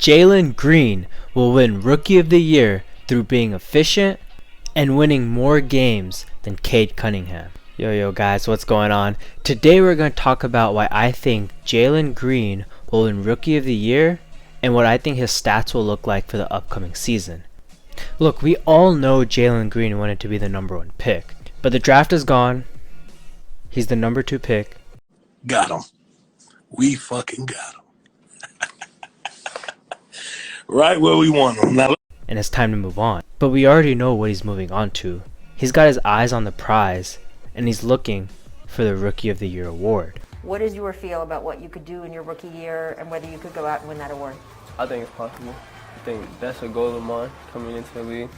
Jalen Green will win Rookie of the Year through being efficient and winning more games than Cade Cunningham. Yo guys, what's going on? Today we're going to talk about why I think Jalen Green will win Rookie of the Year and what I think his stats will look like for the upcoming season. Look, we all know Jalen Green wanted to be the number 1 pick, but the draft is gone. He's the number 2 pick. Got him. We fucking got him. Right where we want him. Now, And it's time to move on. But we already know what he's moving on to. He's got his eyes on the prize, and he's looking for the Rookie of the Year award. What is your feel about what you could do in your rookie year and whether you could go out and win that award? I think it's possible. I think that's a goal of mine coming into the league.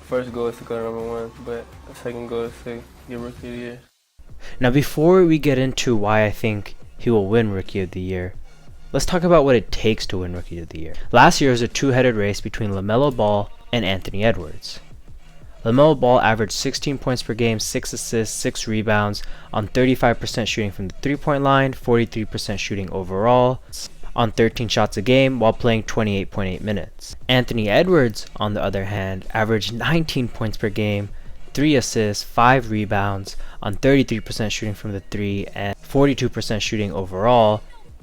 First goal is to go number 1, but the second goal is to get Rookie of the Year. Now before we get into why I think he will win Rookie of the Year, let's talk about what it takes to win Rookie of the Year. Last year was a two-headed race between LaMelo Ball and Anthony Edwards. LaMelo Ball averaged 16 points per game, 6 assists, 6 rebounds on 35% shooting from the three-point line, 43% shooting overall, on 13 shots a game while playing 28.8 minutes. Anthony Edwards, on the other hand, averaged 19 points per game, 3 assists, 5 rebounds on 33% shooting from the 3 and 42% shooting overall,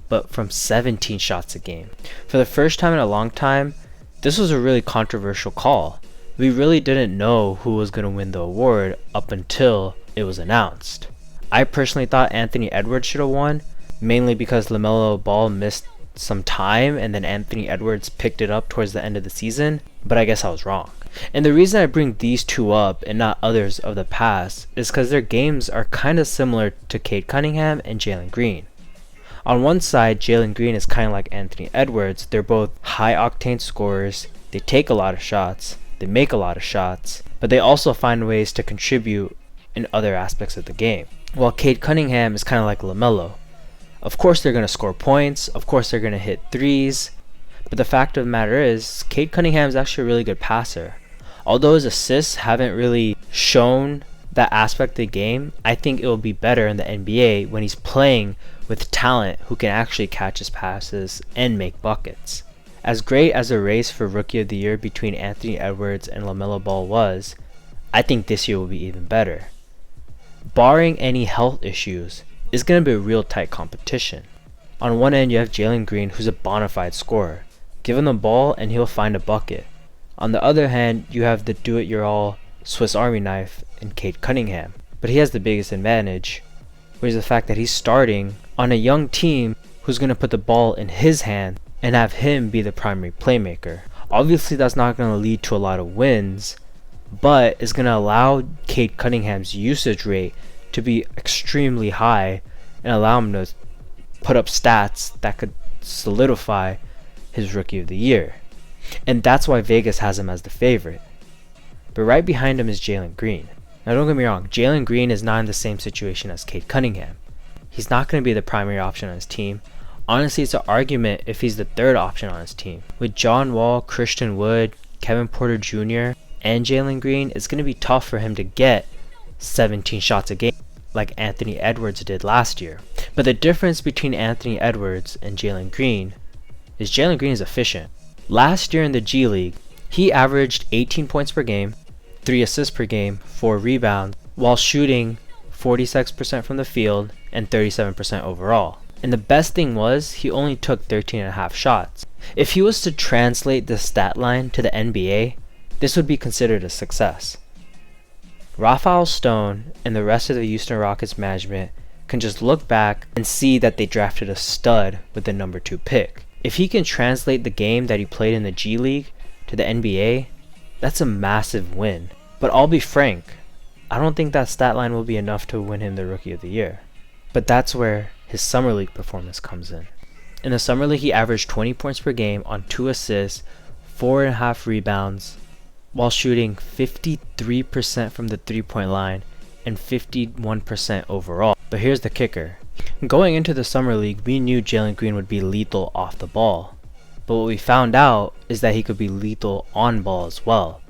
but from 17 shots a game. For the first time in a long time, this was a really controversial call. We really didn't know who was going to win the award up until it was announced. I personally thought Anthony Edwards should have won, mainly because LaMelo Ball missed some time and then Anthony Edwards picked it up towards the end of the season, but I guess I was wrong. And the reason I bring these two up and not others of the past is because their games are kind of similar to Cade Cunningham and Jalen Green. On one side, Jalen Green is kind of like Anthony Edwards. They're both high-octane scorers, they take a lot of shots, they make a lot of shots, but they also find ways to contribute in other aspects of the game. While Cade Cunningham is kind of like LaMelo. Of course they're going to score points, of course they're going to hit threes, but the fact of the matter is, Cade Cunningham is actually a really good passer. Although his assists haven't really shown that aspect of the game, I think it will be better in the NBA when he's playing with talent who can actually catch his passes and make buckets. As great as the race for Rookie of the Year between Anthony Edwards and LaMelo Ball was, I think this year will be even better. Barring any health issues, it's going to be a real tight competition. On one end you have Jalen Green, who's a bona fide scorer. Give him the ball and he'll find a bucket. On the other hand, you have the do-it-your-all Swiss Army knife in Cade Cunningham. But he has the biggest advantage, which is the fact that he's starting on a young team who's going to put the ball in his hand and have him be the primary playmaker. Obviously that's not going to lead to a lot of wins, but it's going to allow Cade Cunningham's usage rate to be extremely high and allow him to put up stats that could solidify his Rookie of the Year. And that's why Vegas has him as the favorite. But right behind him is Jalen Green. Now don't get me wrong, Jalen Green is not in the same situation as Cade Cunningham. He's not going to be the primary option on his team. Honestly, it's an argument if he's the third option on his team. With John Wall, Christian Wood, Kevin Porter Jr., and Jalen Green, it's going to be tough for him to get 17 shots a game like Anthony Edwards did last year. But the difference between Anthony Edwards and Jalen Green is Jalen Green is efficient. Last year in the G League, he averaged 18 points per game, 3 assists per game, 4 rebounds, while shooting 46% from the field and 37% overall. And the best thing was, he only took 13.5 shots. If he was to translate this stat line to the NBA, this would be considered a success. Rafael Stone and the rest of the Houston Rockets management can just look back and see that they drafted a stud with the number 2 pick. If he can translate the game that he played in the G League to the NBA, that's a massive win. But I'll be frank, I don't think that stat line will be enough to win him the Rookie of the Year. But that's where his Summer League performance comes in. In the Summer League, he averaged 20 points per game on 2 assists, 4.5 rebounds, while shooting 53% from the three-point line and 51% overall. But here's the kicker. Going into the Summer League, we knew Jalen Green would be lethal off the ball. But what we found out is that he could be lethal on ball as well.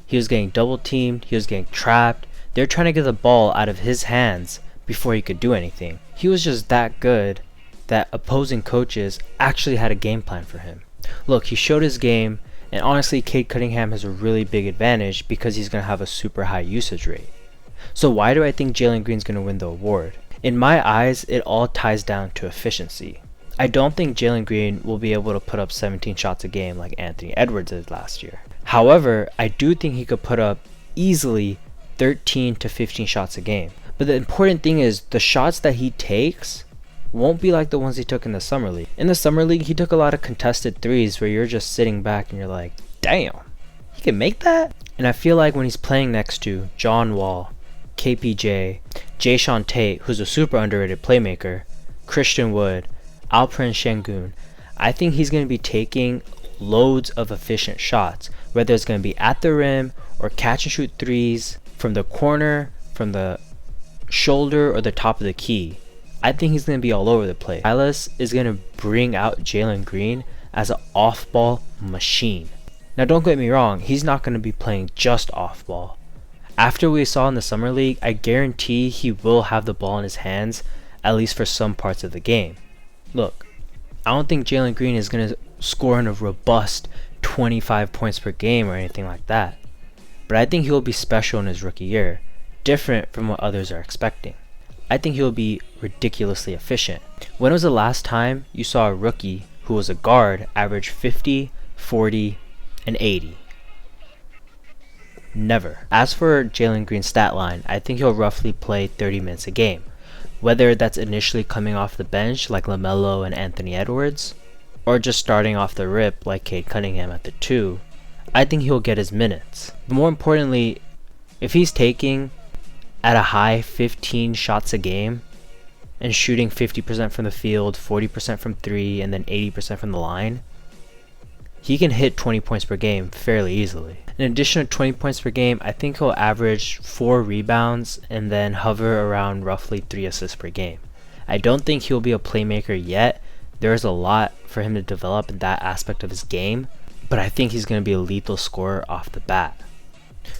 He was getting double teamed, he was getting trapped. They're trying to get the ball out of his hands before he could do anything. He was just that good that opposing coaches actually had a game plan for him. Look, he showed his game, and honestly, Cade Cunningham has a really big advantage because he's going to have a super high usage rate. So why do I think Jalen Green's going to win the award? In my eyes, it all ties down to efficiency. I don't think Jalen Green will be able to put up 17 shots a game like Anthony Edwards did last year. However, I do think he could put up easily 13 to 15 shots a game. But the important thing is the shots that he takes won't be like the ones he took in the summer league. In the summer league, he took a lot of contested threes where you're just sitting back and you're like, damn, he can make that? And I feel like when he's playing next to John Wall, KPJ, Jayshawn Tate, who's a super underrated playmaker, Christian Wood, Alperen Şengün, I think he's going to be taking loads of efficient shots, whether it's going to be at the rim or catch and shoot threes from the corner, from the shoulder, or the top of the key. I think he's going to be all over the place. Silas is going to bring out Jalen Green as an off-ball machine. Now don't get me wrong, he's not going to be playing just off-ball. After we saw in the summer league, I guarantee he will have the ball in his hands, at least for some parts of the game. Look, I don't think Jalen Green is going to score in a robust 25 points per game or anything like that. But I think he'll be special in his rookie year, different from what others are expecting. I think he'll be ridiculously efficient. When was the last time you saw a rookie who was a guard average 50, 40, and 80? Never. As for Jalen Green's stat line, I think he'll roughly play 30 minutes a game. Whether that's initially coming off the bench like LaMelo and Anthony Edwards, or just starting off the rip like Cade Cunningham at the 2, I think he'll get his minutes. But more importantly, if he's taking at a high 15 shots a game and shooting 50% from the field, 40% from 3, and then 80% from the line, he can hit 20 points per game fairly easily. In addition to 20 points per game, I think he'll average 4 rebounds and then hover around roughly 3 assists per game. I don't think he'll be a playmaker yet. There's a lot for him to develop in that aspect of his game, but I think he's going to be a lethal scorer off the bat.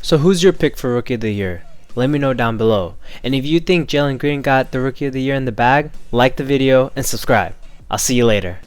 So who's your pick for Rookie of the Year? Let me know down below. And if you think Jalen Green got the Rookie of the Year in the bag, like the video and subscribe. I'll see you later.